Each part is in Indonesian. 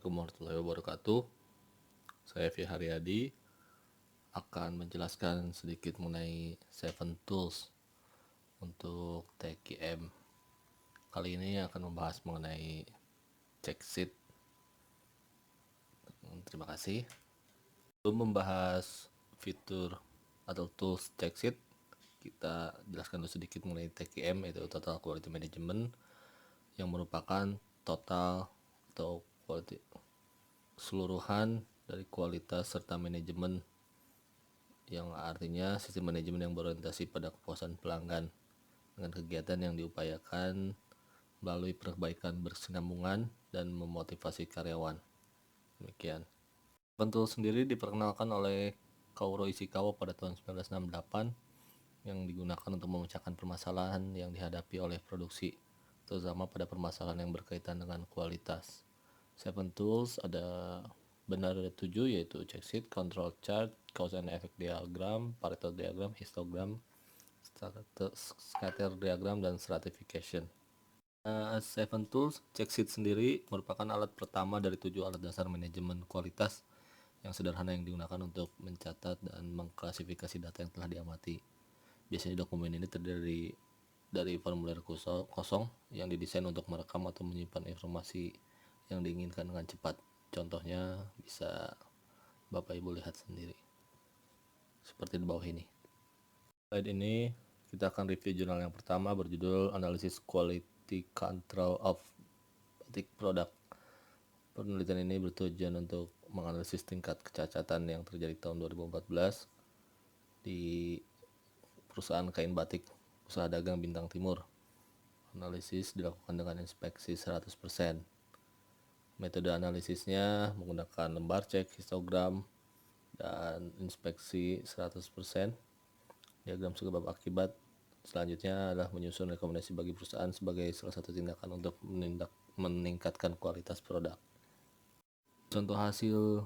Assalamualaikum warahmatullahi wabarakatuh. Saya Fi Haryadi akan menjelaskan sedikit mengenai 7 tools untuk TQM. Kali ini akan membahas mengenai check sheet. Terima kasih. Sebelum membahas fitur atau tools check sheet, kita jelaskan dulu sedikit mengenai TQM, yaitu Total Quality Management, yang merupakan total atau quality keseluruhan dari kualitas serta manajemen, yang artinya sistem manajemen yang berorientasi pada kepuasan pelanggan dengan kegiatan yang diupayakan melalui perbaikan berkesinambungan dan memotivasi karyawan. Demikian. Bentul sendiri diperkenalkan oleh Kaoru Ishikawa pada tahun 1968 yang digunakan untuk memecahkan permasalahan yang dihadapi oleh produksi, terutama pada permasalahan yang berkaitan dengan kualitas. 7 tools benar ada 7, yaitu check sheet, control chart, cause and effect diagram, Pareto diagram, histogram, scatter diagram, dan stratification. 7 tools check sheet sendiri merupakan alat pertama dari 7 alat dasar manajemen kualitas yang sederhana yang digunakan untuk mencatat dan mengklasifikasi data yang telah diamati. Biasanya dokumen ini terdiri dari formulir kosong yang didesain untuk merekam atau menyimpan informasi yang diinginkan dengan cepat. Contohnya bisa Bapak Ibu lihat sendiri seperti di bawah ini. Slide ini kita akan review jurnal yang pertama berjudul Analysis Quality Control of Batik Product. Penelitian ini bertujuan untuk menganalisis tingkat kecacatan yang terjadi tahun 2014 di perusahaan kain batik usaha dagang Bintang Timur. Analisis dilakukan dengan inspeksi 100%. Metode analisisnya menggunakan lembar cek, histogram, dan inspeksi 100%. Diagram sebab akibat selanjutnya adalah menyusun rekomendasi bagi perusahaan sebagai salah satu tindakan untuk meningkatkan kualitas produk. Contoh hasil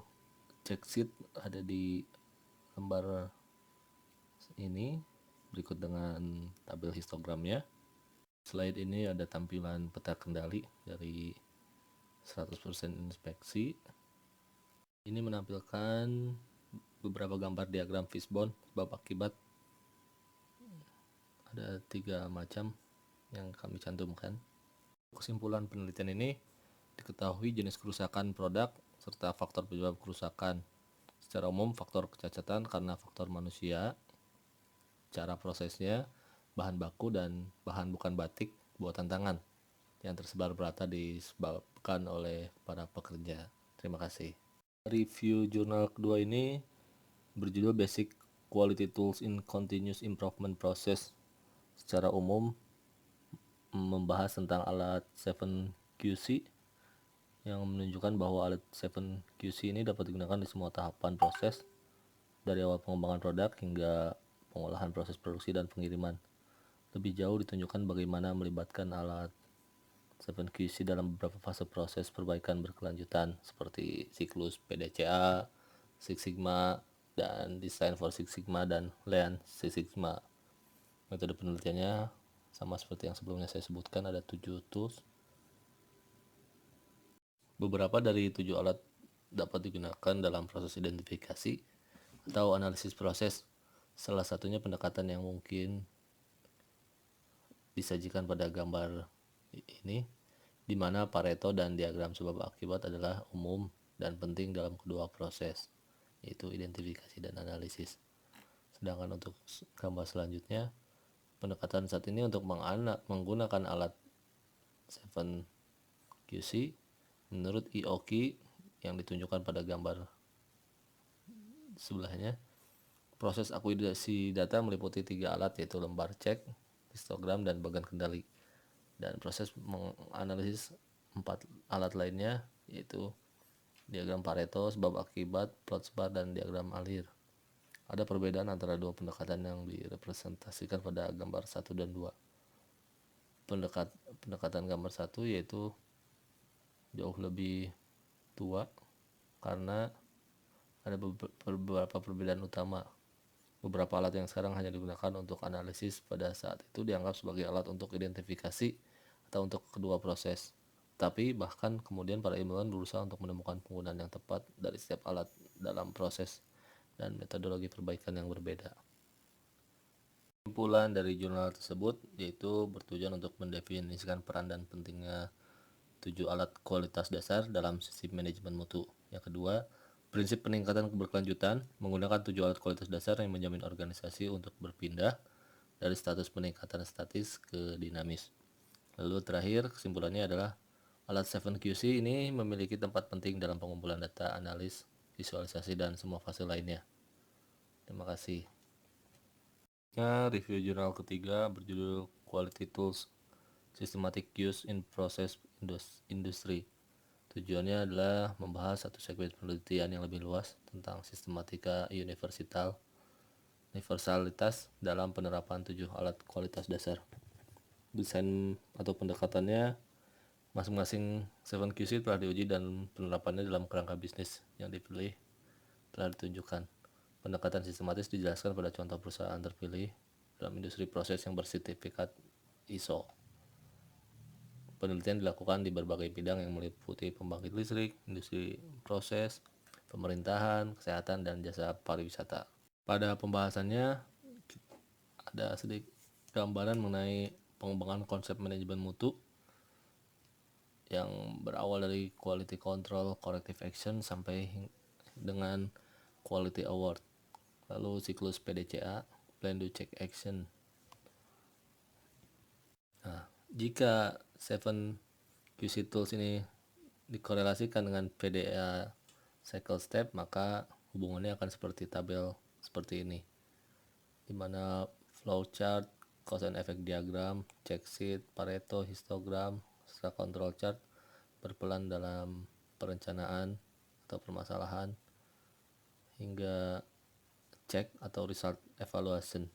check sheet ada di lembar ini berikut dengan tabel histogramnya. Slide ini ada tampilan peta kendali dari 100% inspeksi. Ini menampilkan beberapa gambar diagram fishbone sebab akibat. Ada 3 macam yang kami cantumkan. Kesimpulan penelitian ini, diketahui jenis kerusakan produk serta faktor penyebab kerusakan. Secara umum, faktor kecacatan karena faktor manusia, cara prosesnya, bahan baku, dan bahan bukan batik buatan tangan yang tersebar merata disebabkan oleh para pekerja. Terima kasih. Review jurnal kedua ini berjudul Basic Quality Tools in Continuous Improvement Process. Secara umum membahas tentang alat 7QC yang menunjukkan bahwa alat 7QC ini dapat digunakan di semua tahapan proses dari awal pengembangan produk hingga pengolahan proses produksi dan pengiriman. Lebih jauh ditunjukkan bagaimana melibatkan alat 7QC dalam beberapa fase proses perbaikan berkelanjutan seperti siklus PDCA, Six Sigma, dan Design for Six Sigma, dan Lean Six Sigma. Metode penelitiannya sama seperti yang sebelumnya saya sebutkan, ada 7 tools. Beberapa dari 7 alat dapat digunakan dalam proses identifikasi atau analisis proses. Salah satunya pendekatan yang mungkin disajikan pada gambar ini, di mana Pareto dan diagram sebab akibat adalah umum dan penting dalam kedua proses, yaitu identifikasi dan analisis. Sedangkan untuk gambar selanjutnya, pendekatan saat ini untuk menggunakan alat 7QC menurut Ioki yang ditunjukkan pada gambar sebelahnya. Proses akuisisi data meliputi 3 alat, yaitu lembar cek, histogram, dan bagan kendali. Dan proses menganalisis 4 alat lainnya, yaitu diagram Pareto, sebab akibat, plot bar, dan diagram alir. Ada perbedaan antara dua pendekatan yang direpresentasikan pada gambar 1 dan 2. Pendekatan gambar 1 yaitu jauh lebih tua karena ada beberapa perbedaan utama. Beberapa alat yang sekarang hanya digunakan untuk analisis pada saat itu dianggap sebagai alat untuk identifikasi atau untuk kedua proses. Tapi bahkan kemudian para ilmuwan berusaha untuk menemukan penggunaan yang tepat dari setiap alat dalam proses dan metodologi perbaikan yang berbeda. Kesimpulan dari jurnal tersebut yaitu bertujuan untuk mendefinisikan peran dan pentingnya 7 alat kualitas dasar dalam sistem manajemen mutu. Yang kedua, prinsip peningkatan keberkelanjutan menggunakan 7 alat kualitas dasar yang menjamin organisasi untuk berpindah dari status peningkatan statis ke dinamis. Lalu terakhir, kesimpulannya adalah alat 7QC ini memiliki tempat penting dalam pengumpulan data, analis, visualisasi, dan semua fase lainnya. Terima kasih. Review jurnal ketiga berjudul Quality Tools Systematic Use in Process Industry. Tujuannya adalah membahas satu segmen penelitian yang lebih luas tentang sistematika universalitas dalam penerapan 7 alat kualitas dasar. Desain atau pendekatannya masing-masing 7QC telah diuji dan penerapannya dalam kerangka bisnis yang dipilih telah ditunjukkan. Pendekatan sistematis dijelaskan pada contoh perusahaan terpilih dalam industri proses yang bersertifikat ISO. Penelitian dilakukan di berbagai bidang yang meliputi pembangkit listrik, industri proses, pemerintahan, kesehatan, dan jasa pariwisata. Pada pembahasannya ada sedikit gambaran mengenai pengembangan konsep manajemen mutu yang berawal dari quality control, corrective action sampai dengan quality award. Lalu siklus PDCA, plan do check action. Nah, jika 7QC tools ini dikorelasikan dengan PDA cycle step, maka hubungannya akan seperti tabel seperti ini, di mana flowchart, cause and effect diagram, check sheet, Pareto, histogram, serta control chart berperan dalam perencanaan atau permasalahan hingga check atau result evaluation.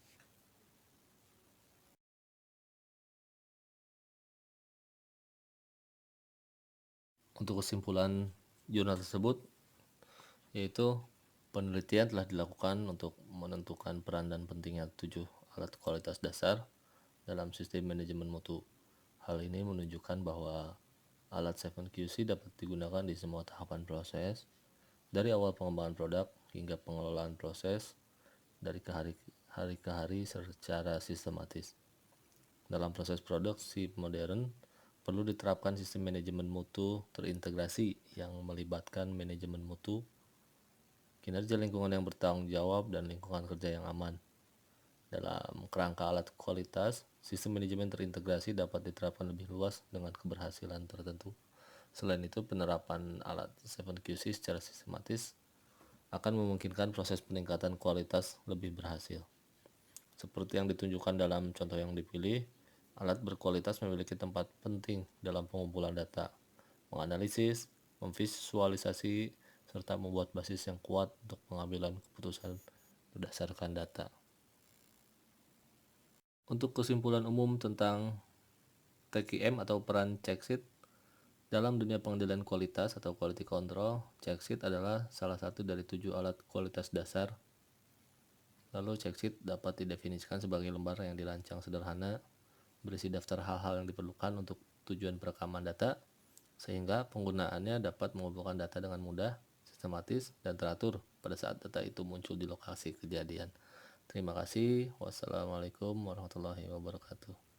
Untuk kesimpulan jurnal tersebut yaitu penelitian telah dilakukan untuk menentukan peran dan pentingnya 7 alat kualitas dasar dalam sistem manajemen mutu. Hal ini menunjukkan bahwa alat 7QC dapat digunakan di semua tahapan proses, dari awal pengembangan produk hingga pengelolaan proses dari hari ke hari secara sistematis. Dalam proses produksi modern, perlu diterapkan sistem manajemen mutu terintegrasi yang melibatkan manajemen mutu, kinerja lingkungan yang bertanggung jawab, dan lingkungan kerja yang aman. Dalam kerangka alat kualitas, sistem manajemen terintegrasi dapat diterapkan lebih luas dengan keberhasilan tertentu. Selain itu, penerapan alat 7QC secara sistematis akan memungkinkan proses peningkatan kualitas lebih berhasil. Seperti yang ditunjukkan dalam contoh yang dipilih, alat berkualitas memiliki tempat penting dalam pengumpulan data, menganalisis, memvisualisasi, serta membuat basis yang kuat untuk pengambilan keputusan berdasarkan data. Untuk kesimpulan umum tentang TQM atau peran check sheet dalam dunia pengendalian kualitas atau quality control, check sheet adalah salah satu dari 7 alat kualitas dasar. Lalu check sheet dapat didefinisikan sebagai lembar yang dirancang sederhana, berisi daftar hal-hal yang diperlukan untuk tujuan perekaman data, sehingga penggunaannya dapat mengumpulkan data dengan mudah, sistematis, dan teratur pada saat data itu muncul di lokasi kejadian. Terima kasih. Wassalamualaikum warahmatullahi wabarakatuh.